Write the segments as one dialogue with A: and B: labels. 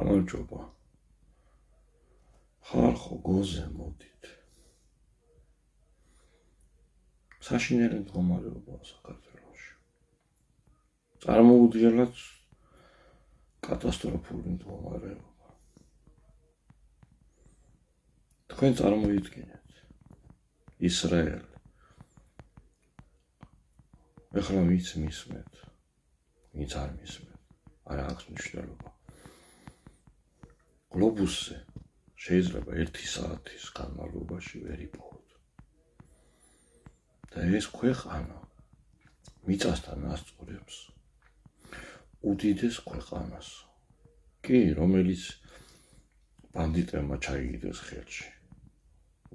A: გამარჯობა. ხალხო, გოზე მოდით. საშინელი მდგომარეობაა საქართველოში. წარმოუდგენლად კატასტროფული მდგომარეობა. თქვენ წარმოიდგინეთ ისრაელი. ეხლა ვიც მისმეთ, ვიც არ მისმეთ, არ აქვს მნიშვნელობა. გლობუსზე შეიძლება 1 საათის განმავლობაში ვერ იპოვოთ. და ეს ქვეყანა მიწასთან ასწორებს უდიდეს ქვეყანას. კი, რომელიც ბანდიტებმა ჩაიგდეს ხელში.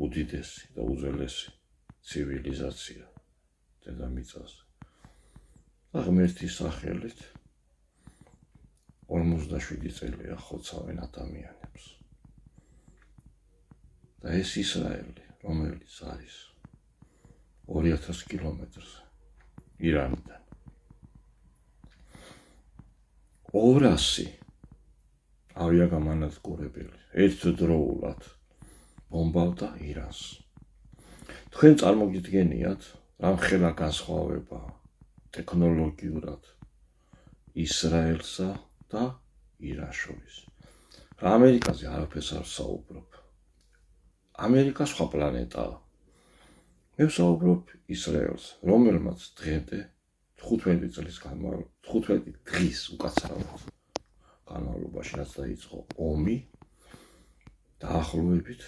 A: უდიდესი და უძველესი ცივილიზაცია დედამიწაზე. და ღმერთის სახელით 47 წელია ხოცავენ ადამიანებს. და ეს ისრაელი, რომელიც არის 2000 კილომეტრზე ირანიდან. 200 ავიაგამანადგურებელი ერთდროულად ბომბავდა ირანს. თქვენ წარმოგიდგენიათ, რამხელა განსხვავება ტექნოლოგიურად ისრაელსა და ირანს შორის. ამერიკაზე არაფერს არ ვსაუბრობ. ამერიკა სხვა პლანეტაა. მე ვსაუბრობ ისრაელს, რომელმაც დღემდე 15 დღის უკაცრავად განმავლობაში რაც დაიწყო ომი დაახლოებით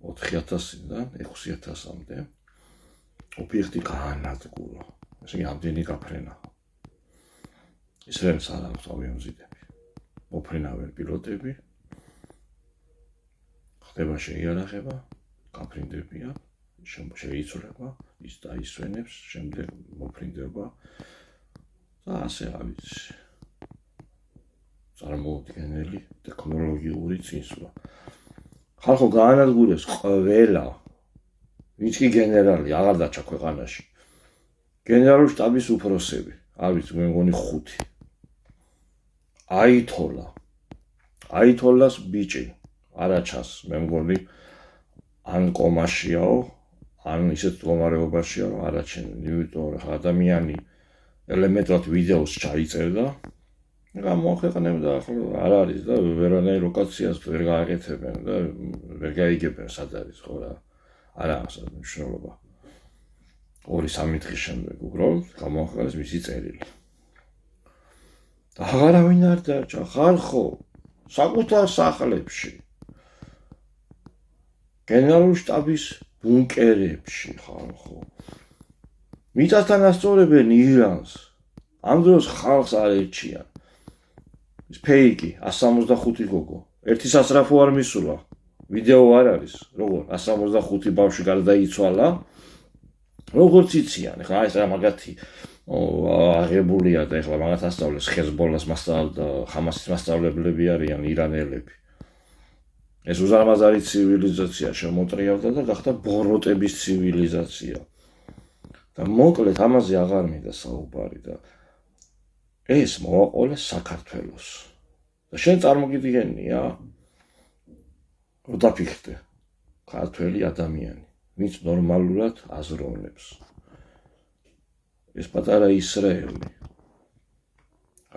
A: 4000-დან 6000-მდე ობიექტი გაანადგურა. ესე იგი, ამდენი გაფრენა. ისრაელს არ აქვს ავიამზიდები. მოფრინავენ პილოტები. ხდება შეიარაღება, გაფრინდებიან, შეიცვლება, ის დაისვენებს, შემდეგ მოფრინდება და ასე რა ვიცი. წარმოუდგენელი ტექნოლოგიური წინსვლა. ხალხო, გაანადგურეს ყველა, ვინც კი გენერალი აღარ დაჩა ქვეყანაში. გენერალური შტაბის უფროსები, არ ვიცი, მე მგონი 5. აითოლას ბიჭი არაჩას, მე მგონი ან კომაშიაო, ან ისეთ მდგომარეობაშია, რომ არაჩენენ, იმიტომ რომ ადამიანი ელემენტად ვიდეოს ჩაიწერდა, გამოაქვეყნებდა, ახლა არ არის და ვერანაირ ლოკაციას ვერ გააკეთებენ და ვერ გაიგებენ სად არის, ხო რა. არ აქვს მნიშვნელობა. 2-3 დღის შემდეგ უბრალოდ გამოაქვეყნეს მისი წერილი. და აღარავინ არ დარჩა, ხალხო, საკუთარ სახლებში, გენერალური შტაბის ბუნკერებში, ხალხო. მიწასთან ასწორებენ ირანს. ამ დროს ხალხს არ ერჩიან. ის ფეიკი, 165 გოგო. ერთი სასწრაფო არ მისულა. ვიდეო არ არის, როგორ 165 ბავშვი გარდაიცვალა. როგორც იციან, ხა ეს რა მაგათი აღებულია და ეხლა მაგათ ასწავლეს ხეზბოლას მასწავლებლად, ხამასის მასწავლებლები არიან ირანელები. ეს უზარმაზარი ცივილიზაცია შემოტრიალდა და გახდა ბოროტების ცივილიზაცია. და მოკლედ ამაზე აღარ მინდა საუბარი და ეს მოვაყოლეს საქართველოს. და შენ წარმოგიდგენია, რომ დაფიქრდე ქართველი ადამიანი, ვინც ნორმალურად აზროვნებს. ეს პატარა ისრაელი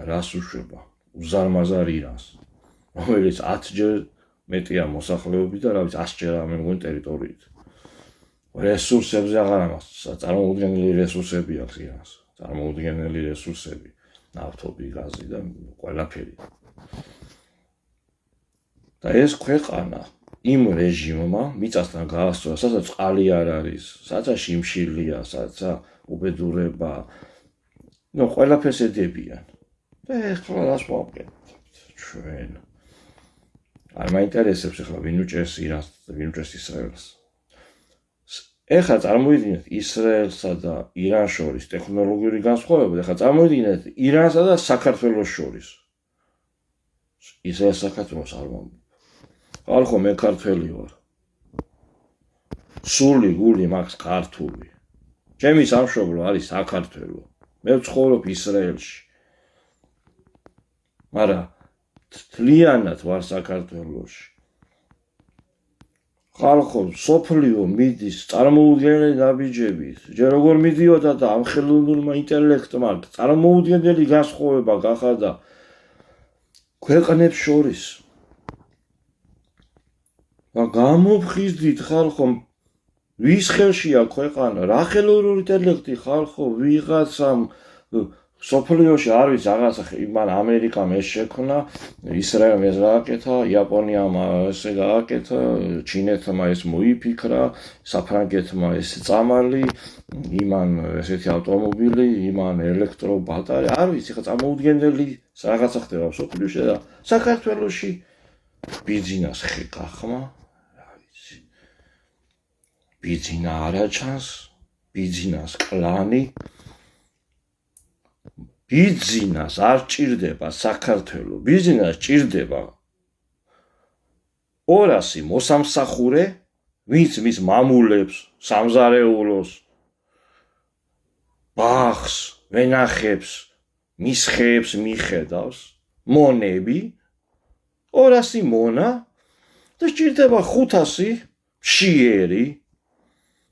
A: რას უშვება უზარმაზარ ირანს, რომელიც 10-ჯერ მეტია მოსახლეობით და რა ვიცი 100-ჯერ მე მგონი ტერიტორიით. რესურსებზე აღარ ამას, წარმოუდგენელი რესურსები აქვს ირანს, წარმოუდგენელი რესურსები, ნავთობი, გაზი და ყველაფერი. და ეს ქვეყანა იმ რეჟიმმა მიწასთან გაასწორა, სადაც წყალი არ არის, სადაც შიმშილია, სადაც უბედურება, ყველაფერს ედებიან. და ეხლა რას ვამყენებთ ჩვენ? არ მაინტერესებს ეხლა ვინ უჭერს ირანს და ვინ უჭერს ისრაელს. ეხლა წარმოიდგინეთ ისრაელსა და ირანს შორის ტექნოლოგიური განსხვავება, ეხლა წარმოიდგინეთ ირანსა და საქართველოს შორის. ისრაელს საქართველოს არ ვამბობ. ხალხო, მე ქართველი ვარ. სული გული მაქვს ქართული. ჩემი სამშობლო არის საქართველო. მე ვცხოვრობ ისრაელში. მაგრამ მთლიანად ვარ საქართველოში. ხალხო, სოფლიო მიდის წარმოუდგენელი ნაბიჯებით. ჯერ როგორ მიდიოდა და ამ ხელოვნურმა ინტელექტმა წარმოუდგენელი განსხვავება გახადა ქვეყნებს შორის. გამოფხიზდით ხალხო, ვის ხელშია ქვეყანა, რა ხელოვნური ინტელექტი ხალხო, ვიღაცამ სოფლიოში არ ვიცი რაღაცა იმან ამერიკამ ეს შექმნა, ისრაელმა ეს გააკეთა, იაპონიამ ესე გააკეთა, ჩინეთმა ეს მოიფიქრა, საფრანგეთმა ეს წამალი, იმან ესეთი ავტომობილი, იმან ელექტრობატარე, არ ვიცი, ხა წარმოუდგენელი რაღაცა ხდება სოფლიოში და საქართველოში ბიზნეს ხეხმა, რა ვიცი. ბიზნეს არაჩანს, ბიზნეს კლანი ბიზნეს არ ჭირდება საქართველოს. ბიზნეს ჭირდება 200 მოსამსახურე, ვინც მის მამულებს, სამზარეულოს, ბაღს, ვენახებს, მის ხეებს მიხედავს, მონები, 200 მონა და ჭირდება 500 მშიერი,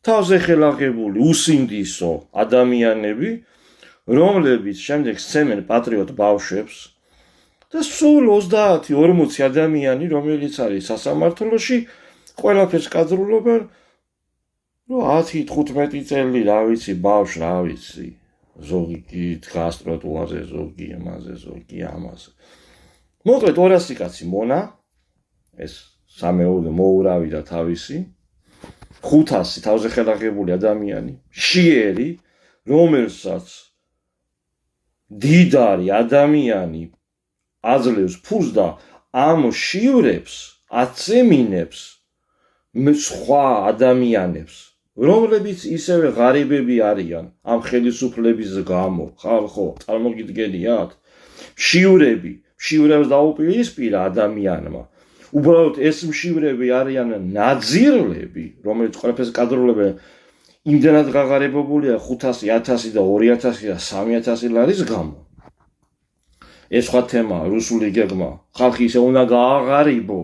A: თავზე ხელაღებული, უსინდისო ადამიანები, რომლებიც შემდეგ სცემენ პატრიოტ ბავშვებს და სულ 30-40 ადამიანი, რომელიც არის სასამართლოში, ყველაფერს კადრულობენ, რომ 10-15 წელი, რა ვიცი, ბავშვ, რა ვიცი, ზოგი დგას ტროტუარზე, ზოგი ამაზე, ზოგი ამაზე. მოკლედ 200 კაცი მონა, ეს სამეულო მოურავი და თავისი, 500 თავზე ხელაღებული ადამიანი, მშიერი, რომელსაც დიდარი ადამიანი აძლევს ფულს და ამ შივრებს აცემინებს სხვა ადამიანებს, რომლებიც ისევე ღარიბები არიან ამ ხელისუფლების გამო. ხალხო, წარმოგიდგენიათ? მშივრებს დაუპირისპირა ადამიანმა. უბრალოდ ეს მშივრები არიან ნაძირლები, რომელიც ყველაფერს კადრულებენ. იმდენად გაღარიბებულია 500, 1000 და 2000 და 3000 ლარის გამო. ეს სხვა თემა, რუსული გეგმა, ხალხი ისე უნდა გააღარიბო,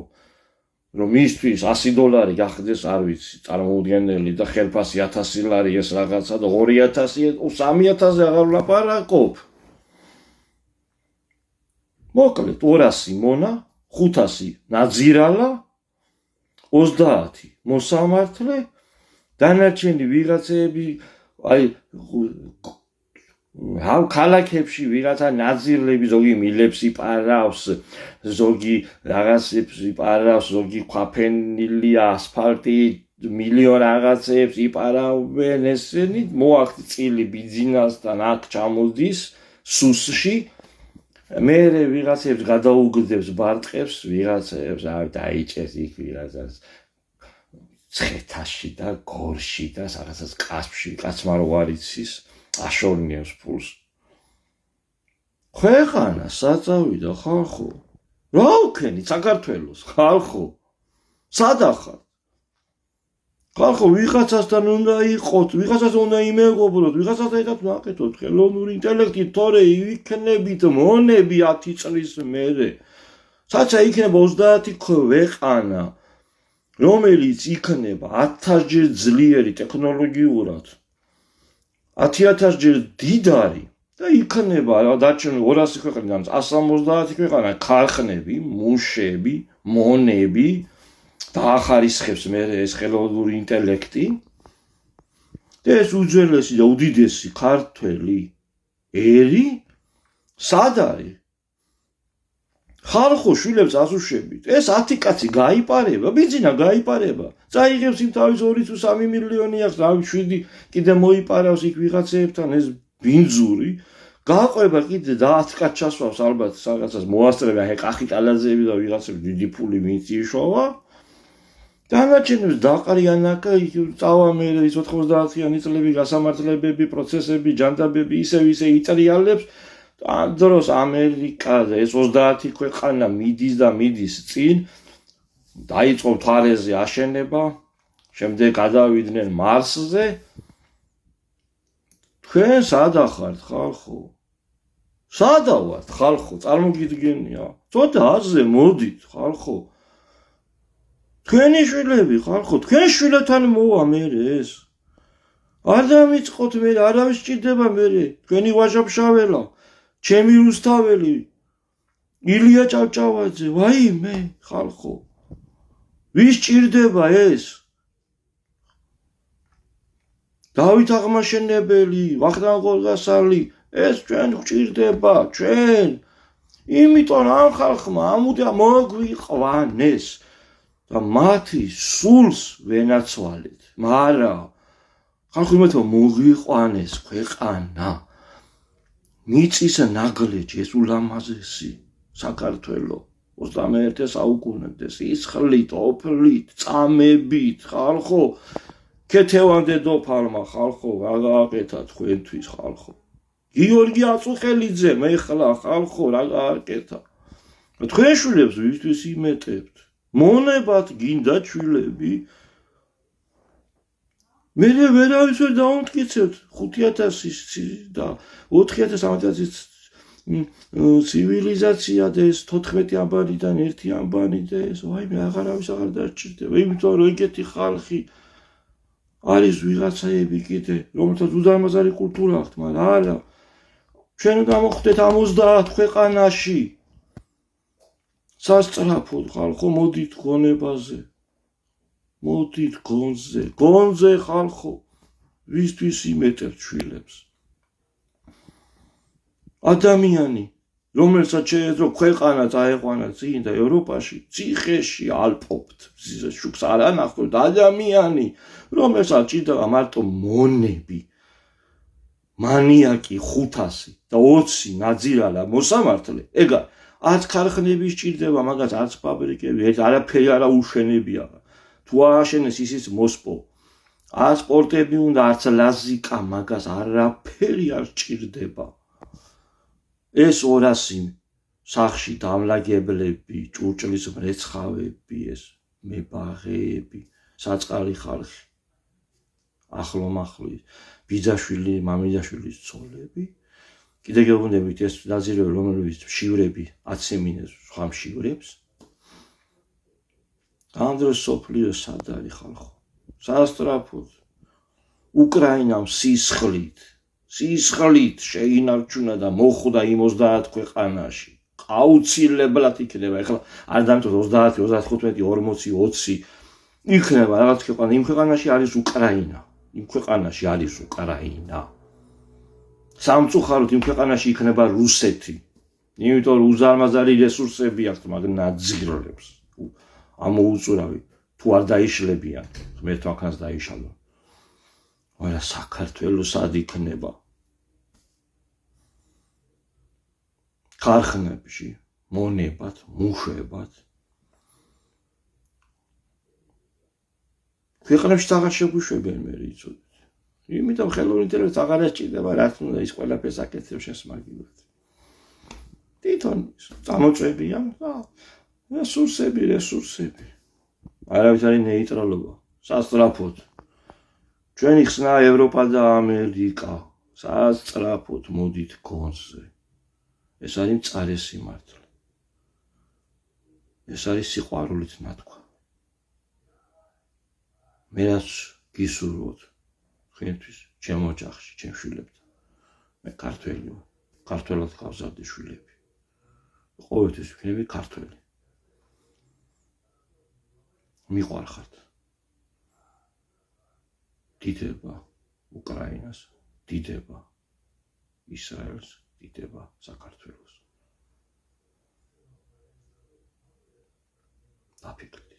A: რომ მისთვის $100 გახდეს, არ ვიცი, წარმოუდგენელი და ხელფასი 1000 ლარი ეს რაღაცა და 2000, 3000 აღარ ვლაპარაკობ. მოკლედ 200 მონა, 500 ნაძირალა, 30 მოსამართლე, დანარჩენი ვიღაცები, აი ქალაქებში ვიღაცა ნაძირლები, ზოგი მილებს იპარავს, ზოგი რაღაცებს იპარავს, ზოგი ქვაფენილი ასფალტი მილიონ რაღაცებს იპარავენ, ესენი მოახთ წილი ბიზნესთან აქ ჩამოდის სუსში, მე ვიღაცებს გადაუგდებს ბარტყებს, ვიღაცებს დაიჭერს იქ ვიღაცას ცხეთაში და გორში და რაღაცას კასპში, კაცმა რო არ იცის, აშორნიებს ფულს. ქვეყანა საწავიდა ხალხო. რა უქენით საქართველოს ხალხო? სადახარ? ხალხო, ვიღაცასთან უნდა იყოთ, ვიღაცას უნდა იმეგობროთ, ვიღაცასთან ერთად ნაკეთოთ ხელოვნური ინტელექტით, თორე იქნებით მონები 10 წლის მერე. საცა იქნება 30 ქვეყანა, რომელიც იქნება 1000 ჯერ ძლიერი ტექნოლოგიურად, 10000 ჯერ დიდარი და იქნება დარჩენილი 200 ქვეყნიდან 170 ქვეყანა ქარხნები, მუშები, მონები დაახარისხებს მე ეს ხელოვნური ინტელექტი და ეს უძველესი და უდიდესი ქართველი ერი სად არის? ხალხო, შვილებს ასუშებით, ეს 10 კაცი გაიპარება, ბიძინა გაიპარება, წაიღებს იმ თავის 2 თუ 3 მილიონი აქვს, რავი 7 კიდე მოიპარავს იქ ვიღაცებთან, ეს ბინძური, გააყვება კიდე და 10 კაც ჩასვავს ალბათ რაღაცას მოასწრებენ, აი კახი კალაძეები და ვიღაცები დიდი ფული ვინც იშოვა. დანარჩენებს დაყრიანაკა, წავა მე ის 90-იანი წლები გასამართლებები, პროცესები, ჯანდაბები, ისე იტრიალებს. ამ დროს ამერიკაზე ეს 30 ქვეყანა მიდის და მიდის წინ, დაიწყო მთვარეზე აშენება, შემდეგ გადავიდნენ მარსზე. თქვენ სად ახართ ხალხო? სადა ვართ ხალხო, წარმოგიდგენია. ცოტა აზზე მოდით ხალხო. თქვენი შვილები ხალხო, თქვენ შვილებთან მოვა მე ეს. არ დამიწყოთ მე, არავის სჭირდება მე, თქვენი ვაჟა-ფშაველა, ჩემი რუსთაველი, ილია ჭავჭავაძე, ვაიმე ხალხო. ვის სჭირდება ეს? დავით აღმაშენებელი, ვახტანგ ყორღასალი, ეს ჩვენ გვჭირდება, ჩვენ. იმიტომ ამ ხალხმა ამუდია მოგვიყვანეს და მათი სულს ვენაცვალეთ. მარა ხალხი მეთო მოგვიყვანეს ქვეყანა. მიწის ნაგლეჯი ეს ულამაზესი საქართველო 21 საუკუნემდე სისხლით, ოფლით, წამებით, ხალხო, ქეთევანდე დოფალმა ხალხო, რა გააკეთა თქვენთვის ხალხო. გიორგი აწუხელიძე მეხლა ხალხო, რა გააკეთა. თქვენ შვილებს ვისთვის იმეტებთ? მონებათ გინდა შვილები? მე ვერავის ვერ დაუმტკიცებთ 5000 და 4900 ცივილიზაცია და ეს 14 ამბანიდან 1 ამბანი და ეს ვაიმე აღარავის აღარ დაჭირდება. იმიტომ რომ ეგეთი ხალხი არის ვიღაცაები კიდე, რომელთაც უდარმაზარი კულტურა აქვთ, მაგრამ არა. ჩვენ გამოხვდეთ 70 ქვეყანაში. სასწრაფოდ ხალხო, მოდით გონებაზე. მოდით გონზე, გონზე ხალხო, ვისთვის იმეტებთ შვილებს. ადამიანი, რომელსაც შეეძლო ქვეყანა წაეყვანა წინ და ევროპაში, ციხეში ალპობთ, შუქს არ ანახავთ, ადამიანი, რომელსაც ჭირდება მარტო მონები, მანიაკი 500 და 20 ნაძირალა მოსამართლე, ეგა 10 ქარხნები სჭირდება, მაგას 10 ფაბრიკები, ეს არაფერი არა უშენებია. თუ ააშენეს ისიც მოსპო. სპორტები უნდა, არც ლაზიკა, მაგას არაფერი არ სჭირდება. ეს 200 სახში დამლაგებლები, ჭურჭლის მრეცხავები, ეს მებაღეები, საწყალი ხალხი. ახლომახლი, ბიძაშვილი, მამიდაშვილის ცოლები. კიდე გეუბნებით ეს ნაძირები, რომლებიც მშივრები აცემინეს სხვა მშივრებს. ამ დროს სოფლიო სად არის ხალხო? სასწრაფოდ. უკრაინამ სისხლით შეინარჩუნა და მოხვდა იმ 30 ქვეყანაში. აუცილებლად იქნება, ეხლა არ დამწოთ 30, 35, 40, 20 იქნება რაღაც ქვეყანა, იმ ქვეყანაში არის უკრაინა. იმ ქვეყანაში არის უკრაინა. სამწუხაროდ იმ ქვეყანაში იქნება რუსეთი. იმიტომ რომ უზარმაზარი რესურსები აქვს მაგ ნაძირლებს. ამოუწურავი, თუ არ დაიშლებიან, ღმერთო აქაც დაიშალო. არა საქართველოს სად იქნება? ქარხნებში, მონებად, მუშებად. ქვეყნებში აღარ შეგვიშვებიან მე იცოდეთ. იმიტომ ხელოვნური ინტელექტი აღარ ეჭირდება, რაც უნდა ის ყველაფერს აკეთებს შესმაგილად. თვითონ წამოწვევია და რესურსები. არავის არის ნეიტრალობა. სასწრაფოდ. ჩვენი ხსნა ევროპა და ამერიკა. სასწრაფოდ მოდით გონზე. ეს არის მწარე სიმართლე. ეს არის სიყვარულით ნათქვა. მე რაც გისურვოთ თქვენთვის, ჩემ ოჯახში, ჩემ შვილებთან. მე ქართველი ვარ. ქართველად გავზარდე შვილები. ყოველთვის ვიქნები ქართველი. მიყვარხართ. დიდება უკრაინას, დიდება ისრაელს, დიდება საქართველოს. დაფიქრეთ.